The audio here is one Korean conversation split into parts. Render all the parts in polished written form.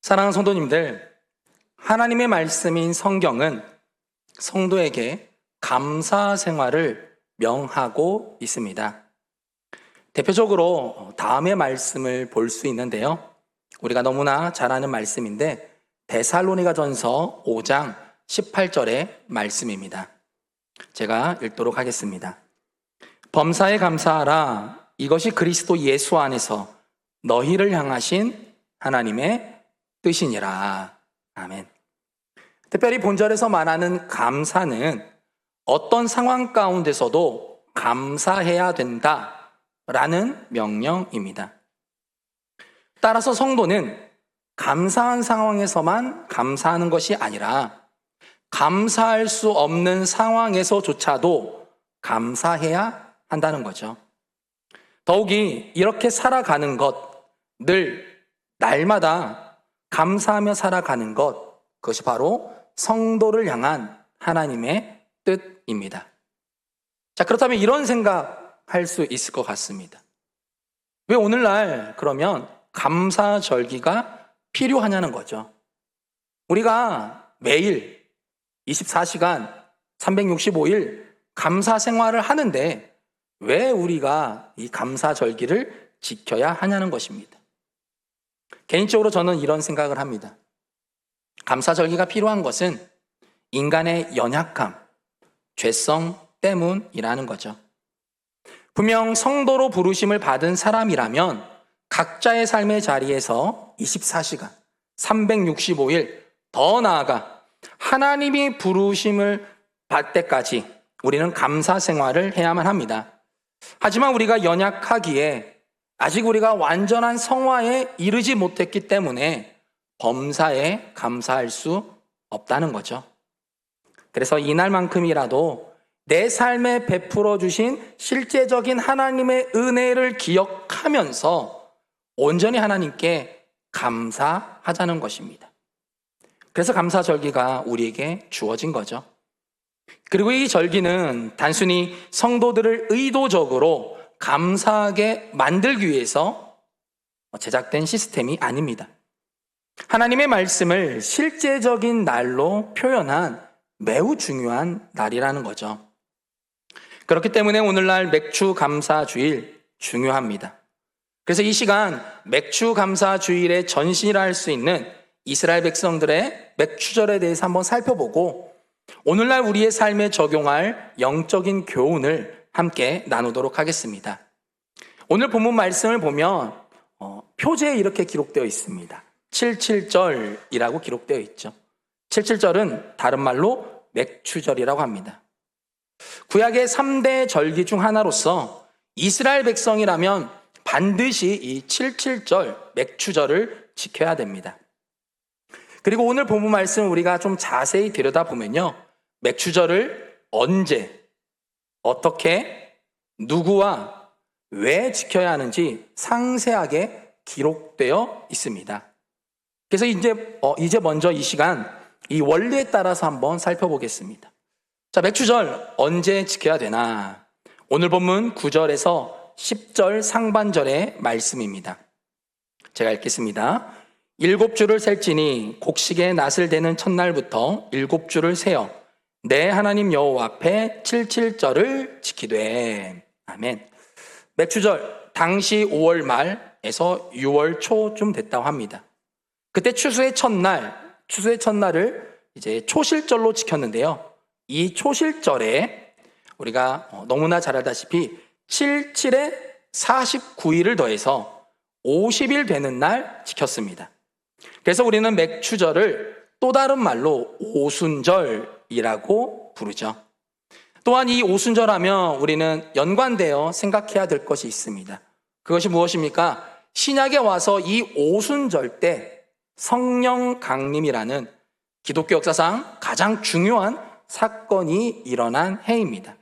사랑하는 성도님들, 하나님의 말씀인 성경은 성도에게 감사 생활을 명하고 있습니다. 대표적으로 다음의 말씀을 볼 수 있는데요. 우리가 너무나 잘 아는 말씀인데 데살로니가전서 5장 18절의 말씀입니다. 제가 읽도록 하겠습니다. 범사에 감사하라. 이것이 그리스도 예수 안에서 너희를 향하신 하나님의 뜻이니라. 아멘. 특별히 본절에서 말하는 감사는 어떤 상황 가운데서도 감사해야 된다라는 명령입니다. 따라서 성도는 감사한 상황에서만 감사하는 것이 아니라 감사할 수 없는 상황에서조차도 감사해야 한다는 거죠. 더욱이 이렇게 살아가는 것, 늘 날마다 감사하며 살아가는 것, 그것이 바로 성도를 향한 하나님의 뜻입니다. 자, 그렇다면 이런 생각할 수 있을 것 같습니다. 왜 오늘날 그러면 감사절기가 필요하냐는 거죠. 우리가 매일 24시간 365일 감사 생활을 하는데 왜 우리가 이 감사절기를 지켜야 하냐는 것입니다. 개인적으로 저는 이런 생각을 합니다. 감사절기가 필요한 것은 인간의 연약함, 죄성 때문이라는 거죠. 분명 성도로 부르심을 받은 사람이라면 각자의 삶의 자리에서 24시간, 365일, 더 나아가 하나님이 부르심을 받을 때까지 우리는 감사 생활을 해야만 합니다. 하지만 우리가 연약하기에 아직 우리가 완전한 성화에 이르지 못했기 때문에 범사에 감사할 수 없다는 거죠. 그래서 이날만큼이라도 내 삶에 베풀어 주신 실제적인 하나님의 은혜를 기억하면서 온전히 하나님께 감사하자는 것입니다. 그래서 감사절기가 우리에게 주어진 거죠. 그리고 이 절기는 단순히 성도들을 의도적으로 감사하게 만들기 위해서 제작된 시스템이 아닙니다. 하나님의 말씀을 실제적인 날로 표현한 매우 중요한 날이라는 거죠. 그렇기 때문에 오늘날 맥주 감사 주일 중요합니다. 그래서 이 시간 맥주 감사 주일의 전신이라 할 수 있는 이스라엘 백성들의 맥주절에 대해서 한번 살펴보고 오늘날 우리의 삶에 적용할 영적인 교훈을 함께 나누도록 하겠습니다. 오늘 본문 말씀을 보면 표제에 이렇게 기록되어 있습니다. 77절이라고 기록되어 있죠. 77절은 다른 말로 맥추절이라고 합니다. 구약의 3대 절기 중 하나로서 이스라엘 백성이라면 반드시 이 77절 맥추절을 지켜야 됩니다. 그리고 오늘 본문 말씀 우리가 좀 자세히 들여다보면요, 맥추절을 언제, 어떻게, 누구와 왜 지켜야 하는지 상세하게 기록되어 있습니다. 그래서 이제 먼저 이 시간 이 원리에 따라서 한번 살펴보겠습니다. 자, 맥추절 언제 지켜야 되나? 오늘 본문 9절에서 10절 상반절의 말씀입니다. 제가 읽겠습니다. 7주를 셀지니 곡식의 낫을 대는 첫날부터 7주를 세어 내 하나님 여호와 앞에 77절을 지키되. 아멘. 맥추절 당시 5월 말에서 6월 초쯤 됐다고 합니다. 그때 추수의 첫날을 이제 초실절로 지켰는데요. 이 초실절에 우리가 너무나 잘 알다시피 77에 49일을 더해서 50일 되는 날 지켰습니다. 그래서 우리는 맥추절을 또 다른 말로 오순절이라고 부르죠. 또한 이 오순절 하면 우리는 연관되어 생각해야 될 것이 있습니다. 그것이 무엇입니까? 신약에 와서 이 오순절 때 성령 강림이라는 기독교 역사상 가장 중요한 사건이 일어난 해입니다.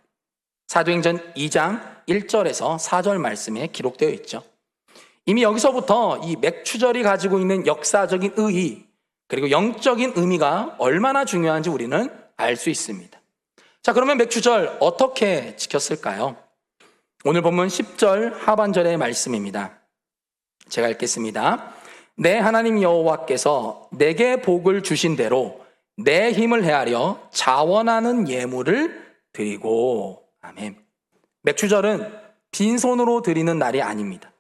사도행전 2장 1절에서 4절 말씀에 기록되어 있죠. 이미 여기서부터 이 맥추절이 가지고 있는 역사적인 의의, 그리고 영적인 의미가 얼마나 중요한지 우리는 알 수 있습니다. 자, 그러면 맥추절 어떻게 지켰을까요? 오늘 본문 10절 하반절의 말씀입니다. 제가 읽겠습니다. 내 하나님 여호와께서 내게 복을 주신 대로 내 힘을 헤아려 자원하는 예물을 드리고. 아멘. 맥추절은 빈손으로 드리는 날이 아닙니다.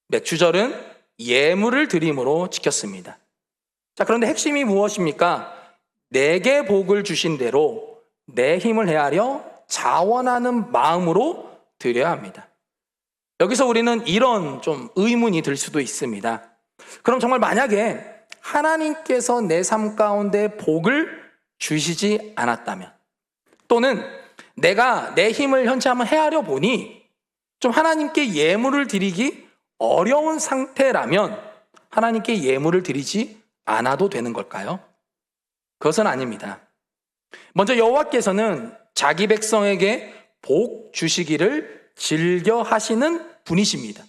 맥추절은 예물을 드림으로 지켰습니다. 자, 그런데 핵심이 무엇입니까? 내게 복을 주신 대로 내 힘을 헤아려 자원하는 마음으로 드려야 합니다. 여기서 우리는 이런 좀 의문이 들 수도 있습니다. 그럼 정말 만약에 하나님께서 내 삶 가운데 복을 주시지 않았다면, 또는 내가 내 힘을 현재 한번 헤아려 보니 좀 하나님께 예물을 드리기 어려운 상태라면 하나님께 예물을 드리지 않아도 되는 걸까요? 그것은 아닙니다. 먼저 여호와께서는 자기 백성에게 복 주시기를 즐겨 하시는 분이십니다.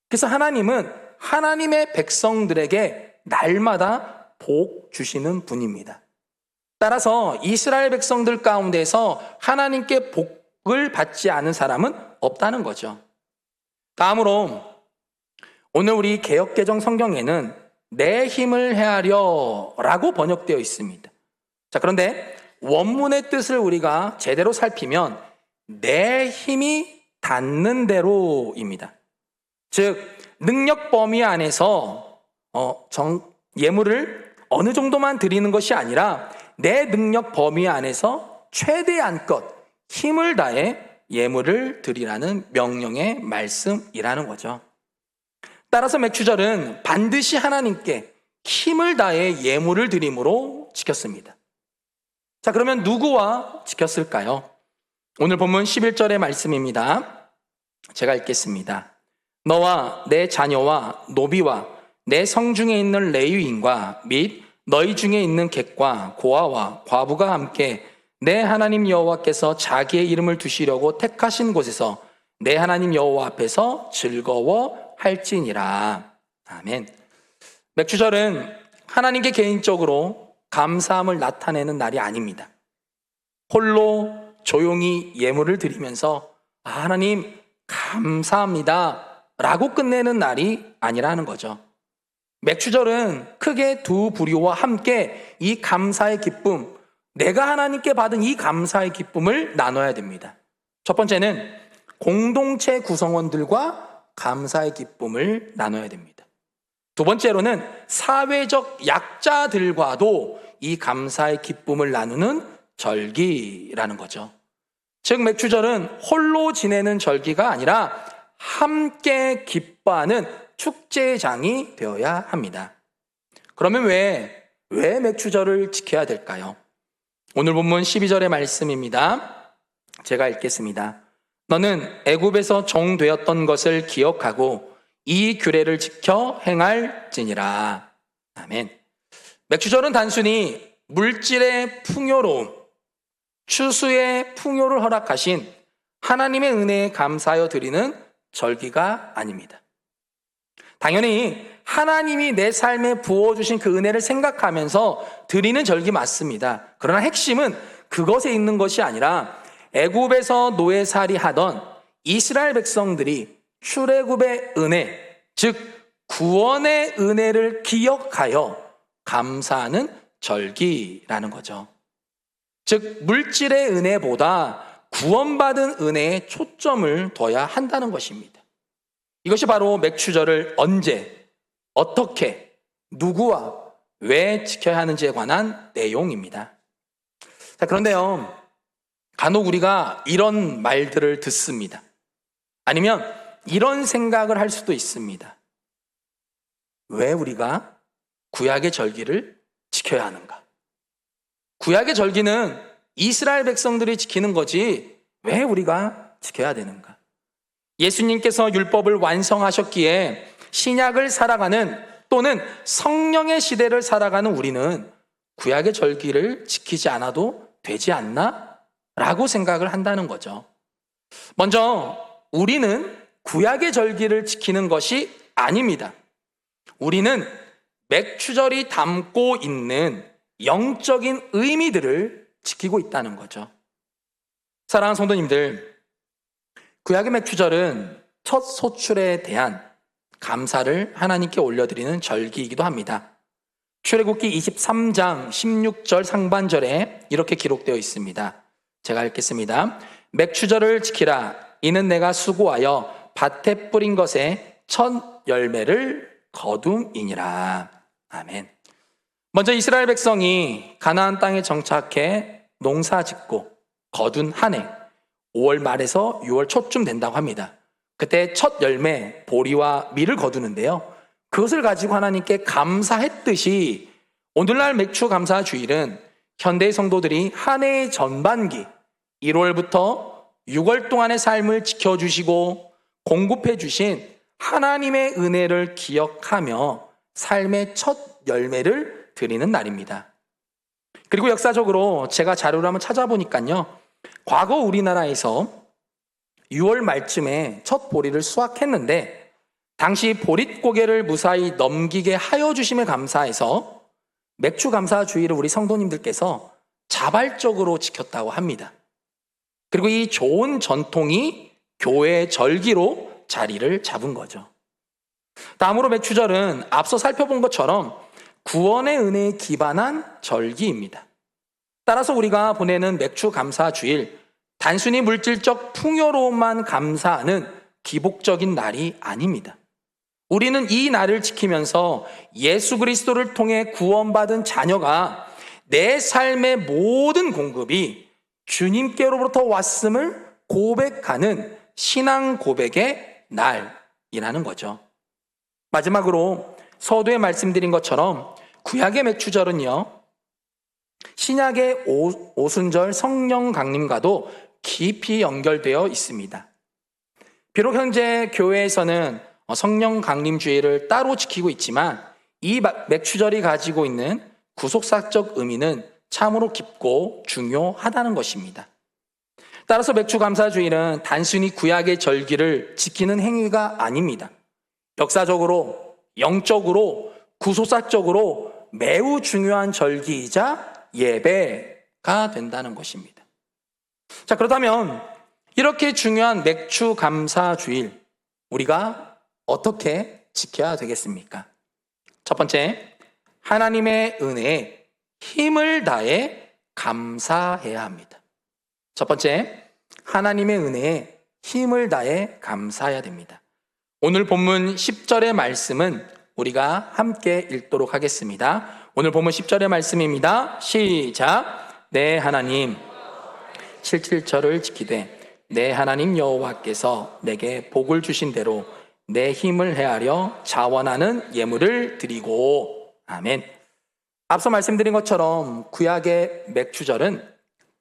그래서 하나님은 하나님의 백성들에게 날마다 복 주시는 분입니다. 따라서 이스라엘 백성들 가운데서 하나님께 복을 받지 않은 사람은 없다는 거죠. 다음으로 오늘 우리 개역개정 성경에는 내 힘을 헤아려 라고 번역되어 있습니다. 자, 그런데 원문의 뜻을 우리가 제대로 살피면 내 힘이 닿는 대로입니다. 즉 능력 범위 안에서 예물을 어느 정도만 드리는 것이 아니라 내 능력 범위 안에서 최대한껏 힘을 다해 예물을 드리라는 명령의 말씀이라는 거죠. 따라서 맥추절은 반드시 하나님께 힘을 다해 예물을 드림으로 지켰습니다. 자, 그러면 누구와 지켰을까요? 오늘 본문 11절의 말씀입니다. 제가 읽겠습니다. 너와 내 자녀와 노비와 내 성중에 있는 레위인과 및 너희 중에 있는 객과 고아와 과부가 함께 내 하나님 여호와께서 자기의 이름을 두시려고 택하신 곳에서 내 하나님 여호와 앞에서 즐거워할지니라. 아멘. 맥추절은 하나님께 개인적으로 감사함을 나타내는 날이 아닙니다. 홀로 조용히 예물을 드리면서 하나님 감사합니다 라고 끝내는 날이 아니라는 거죠. 맥추절은 크게 두 부류와 함께 이 감사의 기쁨, 내가 하나님께 받은 이 감사의 기쁨을 나눠야 됩니다. 첫 번째는 공동체 구성원들과 감사의 기쁨을 나눠야 됩니다. 두 번째로는 사회적 약자들과도 이 감사의 기쁨을 나누는 절기라는 거죠. 즉 맥추절은 홀로 지내는 절기가 아니라 함께 기뻐하는 축제장이 되어야 합니다. 그러면 왜 맥추절을 지켜야 될까요? 오늘 본문 12절의 말씀입니다. 제가 읽겠습니다. 너는 애굽에서 종되었던 것을 기억하고 이 규례를 지켜 행할지니라. 아멘. 맥추절은 단순히 물질의 풍요로움, 추수의 풍요를 허락하신 하나님의 은혜에 감사하여 드리는 절기가 아닙니다. 당연히 하나님이 내 삶에 부어주신 그 은혜를 생각하면서 드리는 절기 맞습니다. 그러나 핵심은 그것에 있는 것이 아니라 애굽에서 노예살이 하던 이스라엘 백성들이 출애굽의 은혜, 즉 구원의 은혜를 기억하여 감사하는 절기라는 거죠. 즉 물질의 은혜보다 구원받은 은혜에 초점을 둬야 한다는 것입니다. 이것이 바로 맥추절을 언제, 어떻게, 누구와 왜 지켜야 하는지에 관한 내용입니다. 자, 그런데요, 간혹 우리가 이런 말들을 듣습니다. 아니면 이런 생각을 할 수도 있습니다. 왜 우리가 구약의 절기를 지켜야 하는가? 구약의 절기는 이스라엘 백성들이 지키는 거지 왜 우리가 지켜야 되는가? 예수님께서 율법을 완성하셨기에 신약을 살아가는 또는 성령의 시대를 살아가는 우리는 구약의 절기를 지키지 않아도 되지 않나? 라고 생각을 한다는 거죠. 먼저 우리는 구약의 절기를 지키는 것이 아닙니다. 우리는 맥추절이 담고 있는 영적인 의미들을 지키고 있다는 거죠. 사랑하는 성도님들, 구약의 맥추절은 첫 소출에 대한 감사를 하나님께 올려드리는 절기이기도 합니다. 출애굽기 23장 16절 상반절에 이렇게 기록되어 있습니다. 제가 읽겠습니다. 맥추절을 지키라. 이는 내가 수고하여 밭에 뿌린 것에 첫 열매를 거둠이니라. 아멘. 먼저 이스라엘 백성이 가나안 땅에 정착해 농사 짓고 거둔 한 해 5월 말에서 6월 초쯤 된다고 합니다. 그때 첫 열매 보리와 밀을 거두는데요, 그것을 가지고 하나님께 감사했듯이 오늘날 맥추 감사 주일은 현대의 성도들이 한 해의 전반기 1월부터 6월 동안의 삶을 지켜주시고 공급해 주신 하나님의 은혜를 기억하며 삶의 첫 열매를 드리는 날입니다. 그리고 역사적으로 제가 자료를 한번 찾아보니까요, 과거 우리나라에서 6월 말쯤에 첫 보리를 수확했는데 당시 보릿고개를 무사히 넘기게 하여 주심에 감사해서 맥추 감사 주일을 우리 성도님들께서 자발적으로 지켰다고 합니다. 그리고 이 좋은 전통이 교회의 절기로 자리를 잡은 거죠. 다음으로 맥추절은 앞서 살펴본 것처럼 구원의 은혜에 기반한 절기입니다. 따라서 우리가 보내는 맥추 감사 주일, 단순히 물질적 풍요로움만 감사하는 기복적인 날이 아닙니다. 우리는 이 날을 지키면서 예수 그리스도를 통해 구원받은 자녀가 내 삶의 모든 공급이 주님께로부터 왔음을 고백하는 신앙 고백의 날이라는 거죠. 마지막으로 서두에 말씀드린 것처럼 구약의 맥추절은요, 신약의 오순절 성령 강림과도 깊이 연결되어 있습니다. 비록 현재 교회에서는 성령 강림 주일을 따로 지키고 있지만 이 맥추절이 가지고 있는 구속사적 의미는 참으로 깊고 중요하다는 것입니다. 따라서 맥추 감사 주일은 단순히 구약의 절기를 지키는 행위가 아닙니다. 역사적으로, 영적으로, 구속사적으로 매우 중요한 절기이자 예배가 된다는 것입니다. 자, 그렇다면 이렇게 중요한 맥추 감사 주일, 우리가 어떻게 지켜야 되겠습니까? 첫 번째, 하나님의 은혜에 힘을 다해 감사해야 합니다. 첫 번째, 하나님의 은혜에 힘을 다해 감사해야 됩니다. 오늘 본문 10절의 말씀은 우리가 함께 읽도록 하겠습니다. 오늘 본문 10절의 말씀입니다. 시작. 내 하나님 77절을 지키되 내 하나님 여호와께서 내게 복을 주신 대로 내 힘을 헤아려 자원하는 예물을 드리고. 아멘. 앞서 말씀드린 것처럼 구약의 맥추절은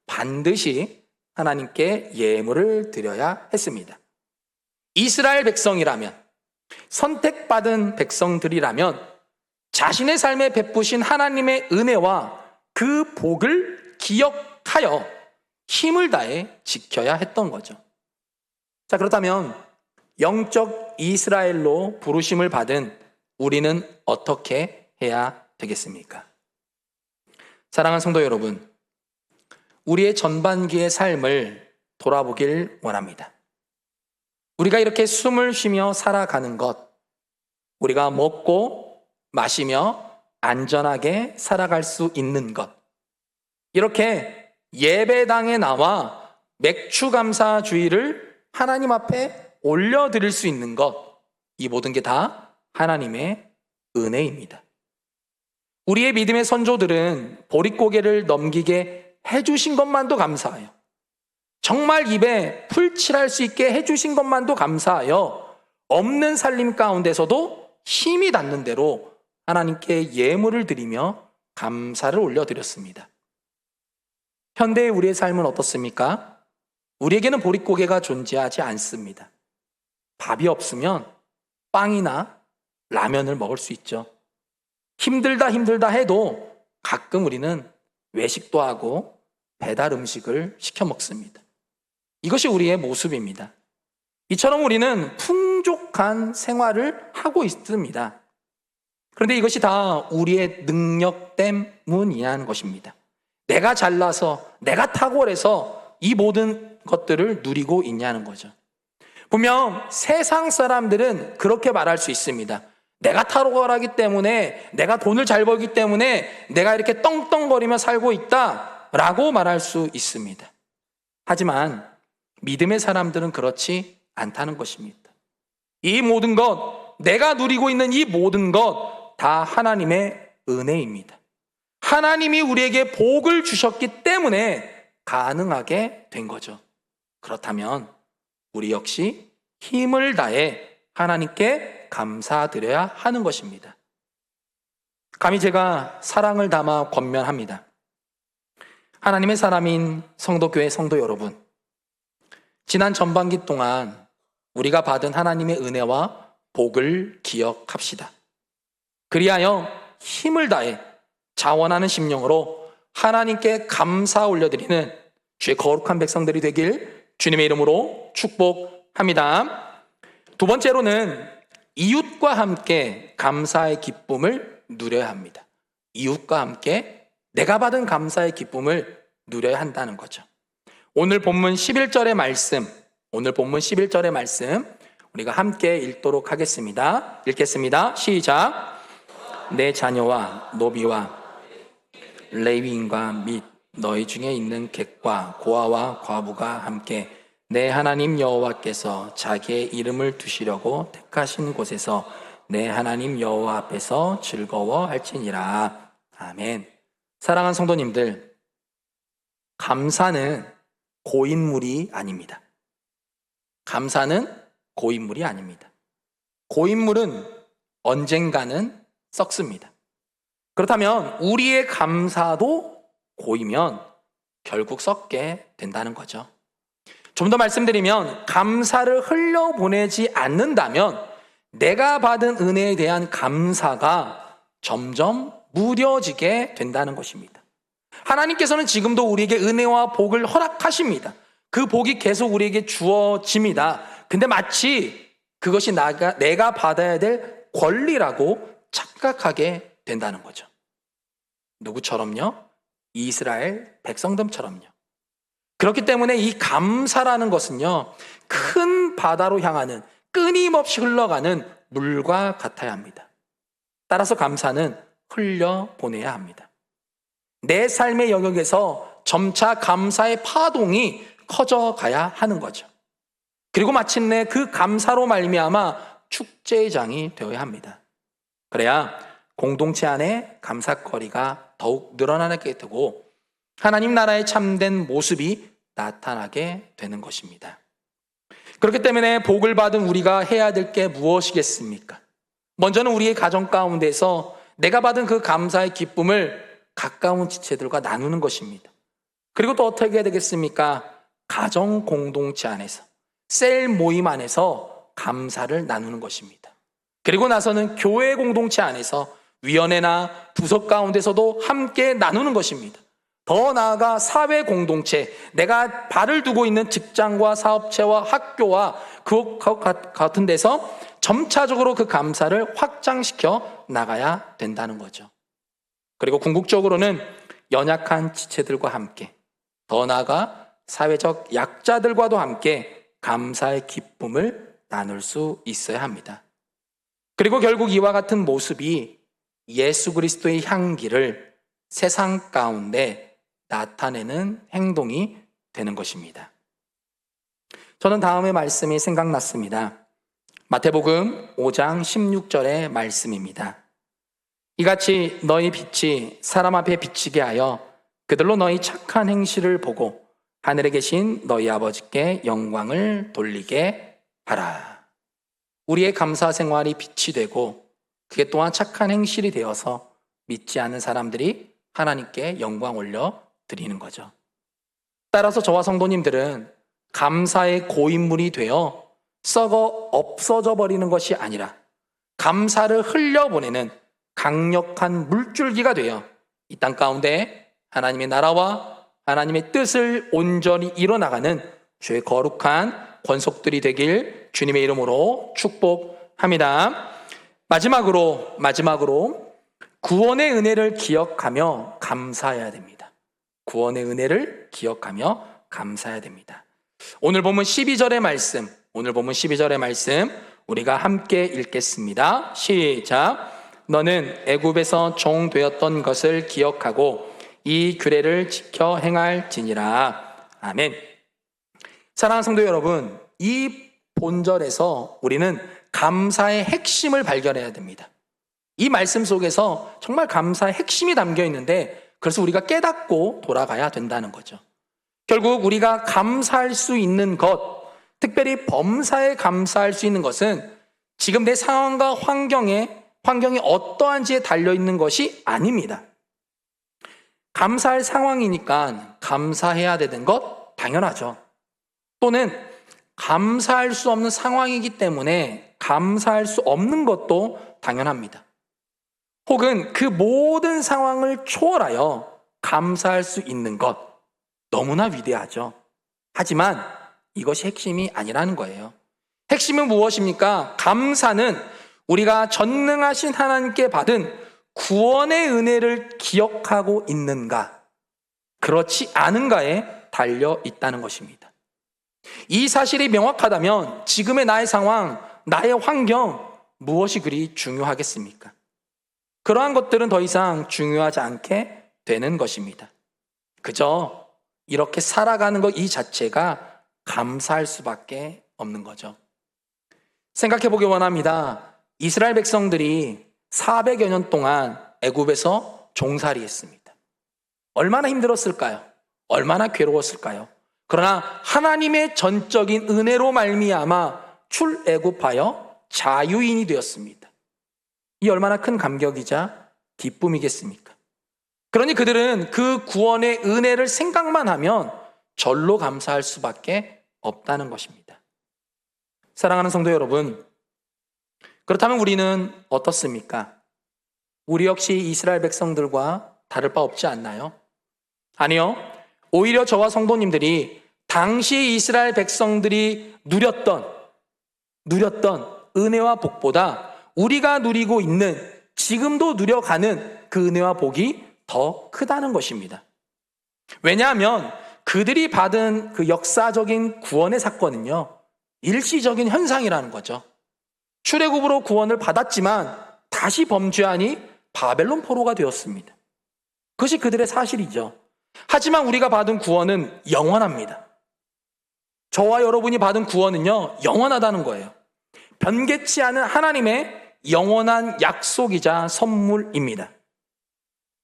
반드시 하나님께 예물을 드려야 했습니다. 이스라엘 백성이라면, 선택받은 백성들이라면 자신의 삶에 베푸신 하나님의 은혜와 그 복을 기억하여 힘을 다해 지켜야 했던 거죠. 자, 그렇다면 영적 이스라엘로 부르심을 받은 우리는 어떻게 해야 되겠습니까? 사랑하는 성도 여러분, 우리의 전반기의 삶을 돌아보길 원합니다. 우리가 이렇게 숨을 쉬며 살아가는 것, 우리가 먹고 마시며 안전하게 살아갈 수 있는 것, 이렇게 예배당에 나와 맥추 감사 주일을 하나님 앞에 올려드릴 수 있는 것, 이 모든 게 다 하나님의 은혜입니다. 우리의 믿음의 선조들은 보릿고개를 넘기게 해주신 것만도 감사해요. 정말 입에 풀칠할 수 있게 해주신 것만도 감사하여 없는 살림 가운데서도 힘이 닿는 대로 하나님께 예물을 드리며 감사를 올려드렸습니다. 현대의 우리의 삶은 어떻습니까? 우리에게는 보릿고개가 존재하지 않습니다. 밥이 없으면 빵이나 라면을 먹을 수 있죠. 힘들다 해도 가끔 우리는 외식도 하고 배달 음식을 시켜 먹습니다. 이것이 우리의 모습입니다. 이처럼 우리는 풍족한 생활을 하고 있습니다. 그런데 이것이 다 우리의 능력 때문이라는 것입니다. 내가 잘나서, 내가 탁월해서 이 모든 것들을 누리고 있냐는 거죠. 분명 세상 사람들은 그렇게 말할 수 있습니다. 내가 탁월하기 때문에, 내가 돈을 잘 벌기 때문에 내가 이렇게 떵떵거리며 살고 있다라고 말할 수 있습니다. 하지만 믿음의 사람들은 그렇지 않다는 것입니다. 이 모든 것, 내가 누리고 있는 이 모든 것 다 하나님의 은혜입니다. 하나님이 우리에게 복을 주셨기 때문에 가능하게 된 거죠. 그렇다면 우리 역시 힘을 다해 하나님께 감사드려야 하는 것입니다. 감히 제가 사랑을 담아 권면합니다. 하나님의 사람인 성도교회 성도 여러분, 지난 전반기 동안 우리가 받은 하나님의 은혜와 복을 기억합시다. 그리하여 힘을 다해 자원하는 심령으로 하나님께 감사 올려드리는 주의 거룩한 백성들이 되길 주님의 이름으로 축복합니다. 두 번째로는 이웃과 함께 감사의 기쁨을 누려야 합니다. 이웃과 함께 내가 받은 감사의 기쁨을 누려야 한다는 거죠. 오늘 본문 11절의 말씀 우리가 함께 읽도록 하겠습니다. 읽겠습니다. 시작. 내 자녀와 노비와 레위인과 및 너희 중에 있는 객과 고아와 과부가 함께 내 하나님 여호와께서 자기의 이름을 두시려고 택하신 곳에서 내 하나님 여호와 앞에서 즐거워할지니라. 아멘. 사랑하는 성도님들, 감사는 고인물이 아닙니다. 감사는 고인물이 아닙니다. 고인물은 언젠가는 썩습니다. 그렇다면 우리의 감사도 고이면 결국 썩게 된다는 거죠. 좀 더 말씀드리면 감사를 흘려보내지 않는다면 내가 받은 은혜에 대한 감사가 점점 무뎌지게 된다는 것입니다. 하나님께서는 지금도 우리에게 은혜와 복을 허락하십니다. 그 복이 계속 우리에게 주어집니다. 근데 마치 그것이 내가 받아야 될 권리라고 착각하게 된다는 거죠. 누구처럼요? 이스라엘 백성들처럼요. 그렇기 때문에 이 감사라는 것은요, 큰 바다로 향하는 끊임없이 흘러가는 물과 같아야 합니다. 따라서 감사는 흘려보내야 합니다. 내 삶의 영역에서 점차 감사의 파동이 커져가야 하는 거죠. 그리고 마침내 그 감사로 말미암아 축제의 장이 되어야 합니다. 그래야 공동체 안에 감사거리가 더욱 늘어나게 되고 하나님 나라의 참된 모습이 나타나게 되는 것입니다. 그렇기 때문에 복을 받은 우리가 해야 될 게 무엇이겠습니까? 먼저는 우리의 가정 가운데서 내가 받은 그 감사의 기쁨을 가까운 지체들과 나누는 것입니다. 그리고 또 어떻게 해야 되겠습니까? 가정 공동체 안에서, 셀 모임 안에서 감사를 나누는 것입니다. 그리고 나서는 교회 공동체 안에서 위원회나 부서 가운데서도 함께 나누는 것입니다. 더 나아가 사회 공동체, 내가 발을 두고 있는 직장과 사업체와 학교와 그것 같은 데서 점차적으로 그 감사를 확장시켜 나가야 된다는 거죠. 그리고 궁극적으로는 연약한 지체들과 함께, 더 나아가 사회적 약자들과도 함께 감사의 기쁨을 나눌 수 있어야 합니다. 그리고 결국 이와 같은 모습이 예수 그리스도의 향기를 세상 가운데 나타내는 행동이 되는 것입니다. 저는 다음의 말씀이 생각났습니다. 마태복음 5장 16절의 말씀입니다. 이같이 너희 빛이 사람 앞에 비치게 하여 그들로 너희 착한 행실을 보고 하늘에 계신 너희 아버지께 영광을 돌리게 하라. 우리의 감사 생활이 빛이 되고 그게 또한 착한 행실이 되어서 믿지 않는 사람들이 하나님께 영광 올려 드리는 거죠. 따라서 저와 성도님들은 감사의 고인물이 되어 썩어 없어져 버리는 것이 아니라 감사를 흘려보내는 강력한 물줄기가 되어 이 땅 가운데 하나님의 나라와 하나님의 뜻을 온전히 이뤄나가는 주의 거룩한 권속들이 되길 주님의 이름으로 축복합니다. 마지막으로 구원의 은혜를 기억하며 감사해야 됩니다. 구원의 은혜를 기억하며 감사해야 됩니다. 오늘 보면 12절의 말씀, 오늘 본문 12절의 말씀 우리가 함께 읽겠습니다. 시작. 너는 애굽에서 종 되었던 것을 기억하고 이 규례를 지켜 행할지니라. 아멘. 사랑하는 성도 여러분, 이 본절에서 우리는 감사의 핵심을 발견해야 됩니다. 이 말씀 속에서 정말 감사의 핵심이 담겨 있는데, 그래서 우리가 깨닫고 돌아가야 된다는 거죠. 결국 우리가 감사할 수 있는 것, 특별히 범사에 감사할 수 있는 것은 지금 내 상황과 환경이 어떠한지에 달려있는 것이 아닙니다. 감사할 상황이니까 감사해야 되는 것 당연하죠. 또는 감사할 수 없는 상황이기 때문에 감사할 수 없는 것도 당연합니다. 혹은 그 모든 상황을 초월하여 감사할 수 있는 것, 너무나 위대하죠. 하지만 이것이 핵심이 아니라는 거예요. 핵심은 무엇입니까? 감사는 우리가 전능하신 하나님께 받은 구원의 은혜를 기억하고 있는가, 그렇지 않은가에 달려 있다는 것입니다. 이 사실이 명확하다면 지금의 나의 상황, 나의 환경, 무엇이 그리 중요하겠습니까? 그러한 것들은 더 이상 중요하지 않게 되는 것입니다. 그저 이렇게 살아가는 것 이 자체가 감사할 수밖에 없는 거죠. 생각해 보기 원합니다. 이스라엘 백성들이 400여 년 동안 애굽에서 종살이했습니다. 얼마나 힘들었을까요? 얼마나 괴로웠을까요? 그러나 하나님의 전적인 은혜로 말미암아 출애굽하여 자유인이 되었습니다. 이 얼마나 큰 감격이자 기쁨이겠습니까? 그러니 그들은 그 구원의 은혜를 생각만 하면 절로 감사할 수밖에 없다는 것입니다. 사랑하는 성도 여러분, 그렇다면 우리는 어떻습니까? 우리 역시 이스라엘 백성들과 다를 바 없지 않나요? 아니요. 오히려 저와 성도님들이 당시 이스라엘 백성들이 누렸던 은혜와 복보다 우리가 누리고 있는, 지금도 누려가는 그 은혜와 복이 더 크다는 것입니다. 왜냐하면 그들이 받은 그 역사적인 구원의 사건은요, 일시적인 현상이라는 거죠. 출애굽으로 구원을 받았지만 다시 범죄하니 바벨론 포로가 되었습니다. 그것이 그들의 사실이죠. 하지만 우리가 받은 구원은 영원합니다. 저와 여러분이 받은 구원은요, 영원하다는 거예요. 변개치 않은 하나님의 영원한 약속이자 선물입니다.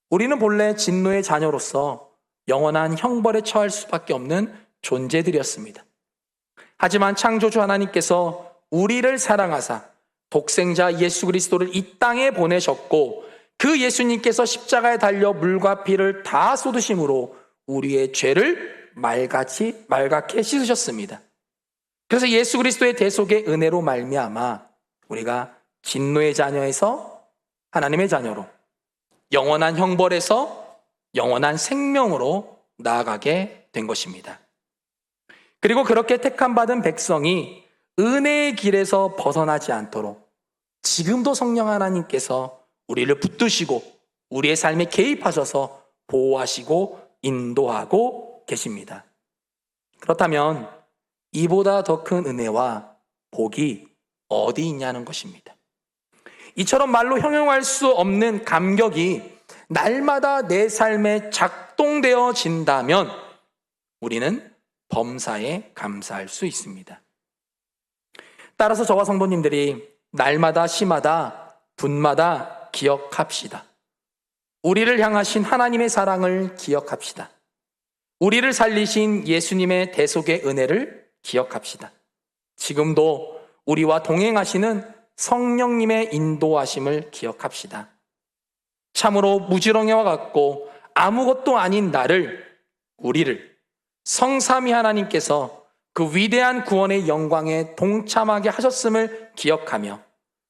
우리는 본래 진노의 자녀로서 영원한 형벌에 처할 수밖에 없는 존재들이었습니다. 하지만 창조주 하나님께서 우리를 사랑하사 독생자 예수 그리스도를 이 땅에 보내셨고, 그 예수님께서 십자가에 물과 피를 다 쏟으심으로 우리의 죄를 말갛게 씻으셨습니다. 그래서 예수 그리스도의 대속의 은혜로 말미암아 우리가 진노의 자녀에서 하나님의 자녀로, 영원한 형벌에서 영원한 생명으로 나아가게 된 것입니다. 그리고 그렇게 택함받은 백성이 은혜의 길에서 벗어나지 않도록 지금도 성령 하나님께서 우리를 붙드시고 우리의 삶에 개입하셔서 보호하시고 인도하고 계십니다. 그렇다면 이보다 더 큰 은혜와 복이 어디 있냐는 것입니다. 이처럼 말로 형용할 수 없는 감격이 날마다 내 삶에 작동되어진다면 우리는 범사에 감사할 수 있습니다. 따라서 저와 성도님들이 날마다 시마다 분마다 기억합시다. 우리를 향하신 하나님의 사랑을 기억합시다. 우리를 살리신 예수님의 대속의 은혜를 기억합시다. 지금도 우리와 동행하시는 성령님의 인도하심을 기억합시다. 참으로 무지렁이와 같고 아무것도 아닌 우리를 성삼위 하나님께서 그 위대한 구원의 영광에 동참하게 하셨음을 기억하며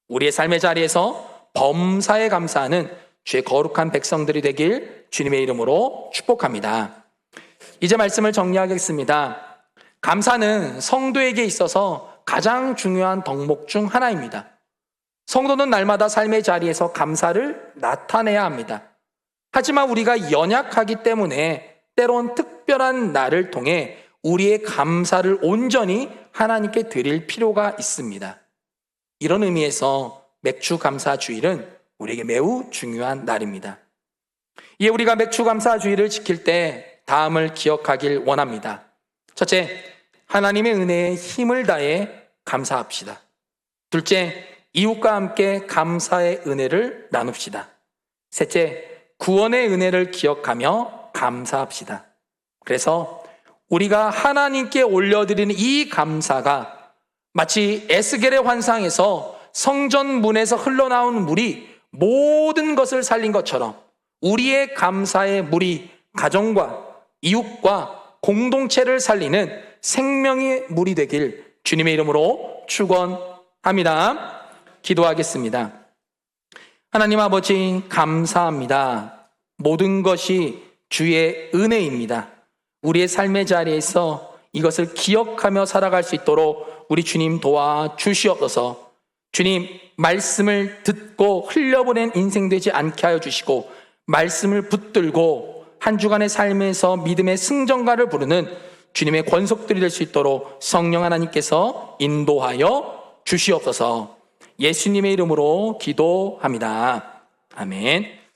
우리의 삶의 자리에서 범사에 감사하는 주의 거룩한 백성들이 되길 주님의 이름으로 축복합니다. 이제 말씀을 정리하겠습니다. 감사는 성도에게 있어서 가장 중요한 덕목 중 하나입니다. 성도는 날마다 삶의 자리에서 감사를 나타내야 합니다. 하지만 우리가 연약하기 때문에 때론 특별한 날을 통해 우리의 감사를 온전히 하나님께 드릴 필요가 있습니다. 이런 의미에서 맥주 감사 주일은 우리에게 매우 중요한 날입니다. 이에 우리가 맥주 감사 주일을 지킬 때 다음을 기억하길 원합니다. 첫째, 하나님의 은혜에 힘을 다해 감사합시다. 둘째, 이웃과 함께 감사의 은혜를 나눕시다. 셋째, 구원의 은혜를 기억하며 감사합시다. 그래서 우리가 하나님께 올려드리는 이 감사가 마치 에스겔의 환상에서 성전 문에서 흘러나오는 물이 모든 것을 살린 것처럼 우리의 감사의 물이 가정과 이웃과 공동체를 살리는 생명의 물이 되길 주님의 이름으로 축원합니다. 기도하겠습니다. 하나님 아버지, 감사합니다. 모든 것이 주의 은혜입니다. 우리의 삶의 자리에서 이것을 기억하며 살아갈 수 있도록 우리 주님 도와주시옵소서. 주님, 말씀을 듣고 흘려보낸 인생 되지 않게 하여 주시고, 말씀을 붙들고 한 주간의 삶에서 믿음의 승전가를 부르는 주님의 권속들이 될 수 있도록 성령 하나님께서 인도하여 주시옵소서. 예수님의 이름으로 기도합니다. 아멘.